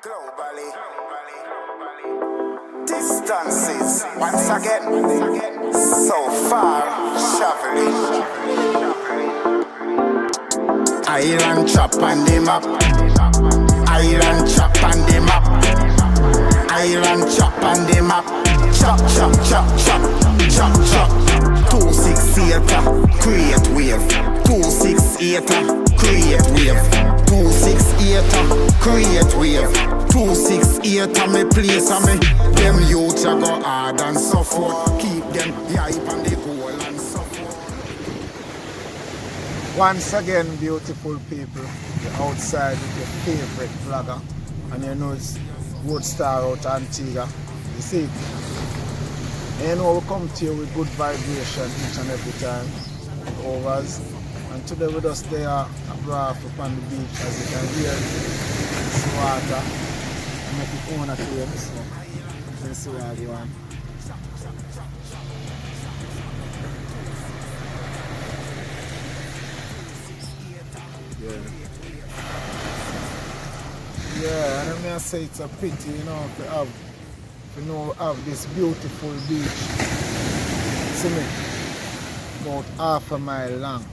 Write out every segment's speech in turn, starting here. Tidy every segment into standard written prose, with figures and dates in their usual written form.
Globally. Distances, once again, so far, traveling. Island chop on the map. Island chop on the map. Island chop on the map. Chop, chop, chop, chop, chop, chop. 268, create wave. 268, create wave. 268, create wave. 268, me place and me. Them youths a go hard and so forth. Keep them hype and they goal and so forth. Once again, beautiful people, you're outside with your favorite vlogger, and you know it's Roadstar out Antigua. You see, and you know we come to you with good vibration each and every time, with overs. And today with us there, a graph upon the beach, as you can hear, it's water. I make it own a claim, so you can see how you want. Yeah, and I may say it's a pity, you know, to have this beautiful beach. See me, about half a mile long.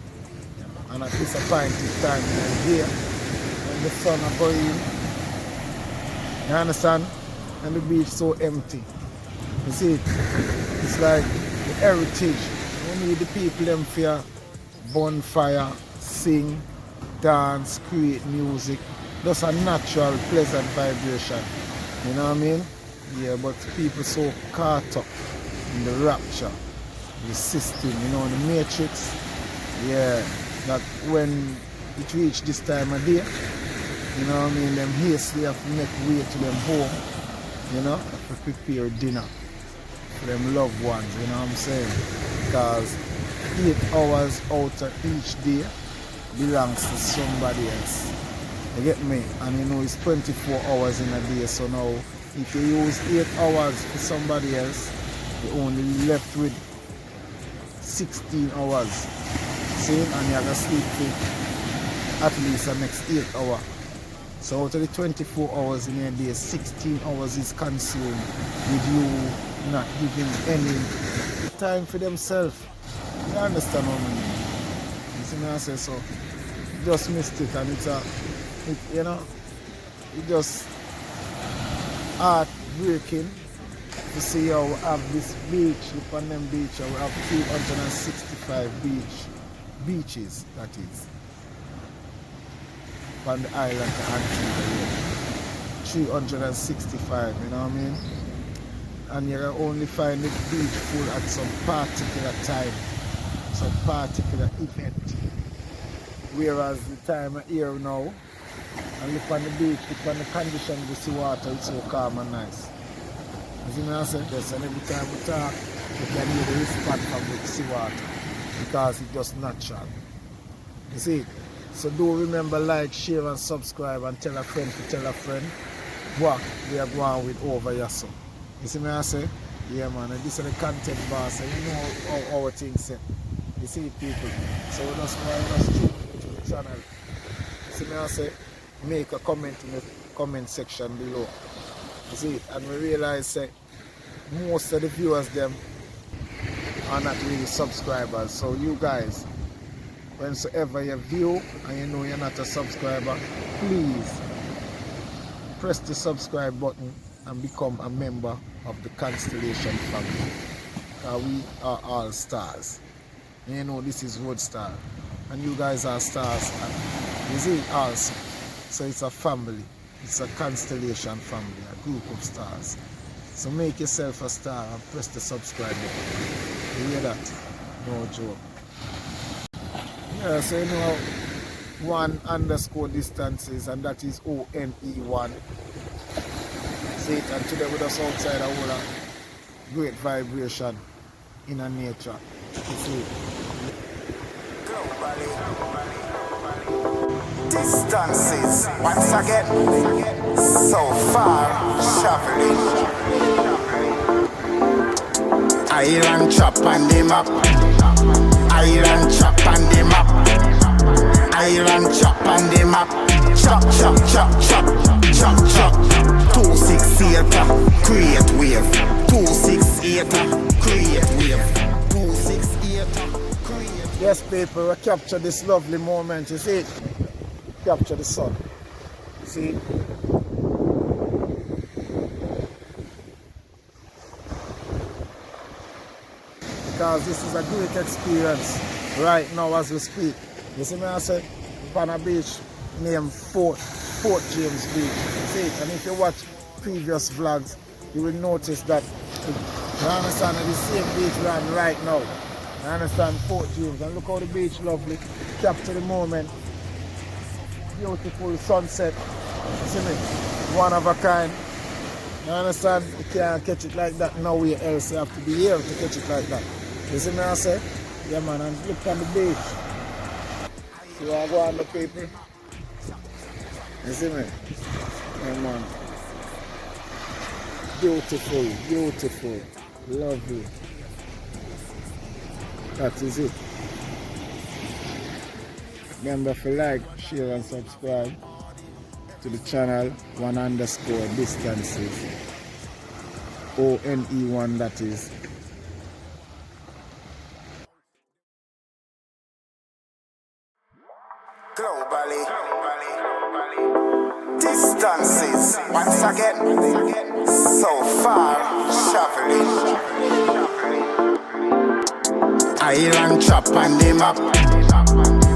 And at this appointed time in the day, when the sun is going, you understand? And the beach so empty. You see it? It's like the heritage. We need the people them for bonfire, sing, dance, create music. Just a natural, pleasant vibration. You know what I mean? Yeah, but people so caught up in the rapture, the system, you know, the matrix. Yeah, that when it reach this time of day, you know what I mean, them hastily have to make way to them home, you know, to prepare dinner for them loved ones, you know what I'm saying? Because 8 hours out of each day belongs to somebody else. You get me? And you know it's 24 hours in a day, so now if you use 8 hours for somebody else, you're only left with 16 hours. See? And you have to sleep for at least the next 8 hours. So out of the 24 hours in a day, 16 hours is consumed with you not giving any time for themselves. You understand what I mean? You see me I say so? Just missed it, and it's you know, it just heartbreaking to see how we have this beach, the Pandem beach, and we have 365 beaches, that is, on the island of Antigua. 365, you know what I mean? And you can only find the beach full at some particular time, some particular event. Whereas the time of year now, and look on the beach, look on the condition of the sea water, it's so calm and nice. As you know, I said this, and every time we talk, we can hear the respect from the sea water, because it's just natural. You see? So do remember, like, share and subscribe, and tell a friend to tell a friend what we are going with over here. So. You see me I say? Yeah man, and this is the content boss, and you know how our things set. You see people. So we just tune into the channel. You see me I say? Make a comment in the comment section below. You see it? And we realize that most of the viewers them are not really subscribers. So you guys, whensoever you view and you know you're not a subscriber, please press the subscribe button and become a member of the Constellation family. We are all stars. And you know this is Roadstar. And you guys are stars. You see also. So it's a family. It's a constellation family, a group of stars. So make yourself a star and press the subscribe button. You hear that? No joke. Yeah, so you know 1_ distances, and that is ONE1. See it, and today with us outside a whole great vibration in a nature. You see it? Distances, once again, so far, traveling. Island chop on the map. Island chop on the map. Island chop on the map. Chop, chop, chop, chop. chop, chop. 268, create wave. 268, create wave. 268, create. Yes, people, we capture this lovely moment. You see it? Capture the sun. See? Because this is a great experience right now as we speak. You see me, I say, Banner Beach named Fort James Beach. See it? And if you watch previous vlogs, you will notice that, you understand, the same beach we're on right now. You understand, Fort James. And look how the beach lovely. Capture the moment. Beautiful sunset. You see me? One of a kind. You understand? You can't catch it like that nowhere else. You have to be here to catch it like that. You see me, I say? Yeah, man, and look on the beach. You want to go on the people? You see me? Yeah, man. Beautiful, beautiful, lovely. That is it. Remember to like, share and subscribe to the channel _distances. ONE1, that is. Globally, distances. Once again, so far traveling. Island chop on the map.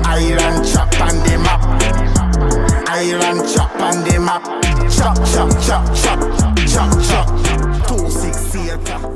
Island chop on the map. Island chop on the map. Chop, chop, chop, chop, chop, chop. 268.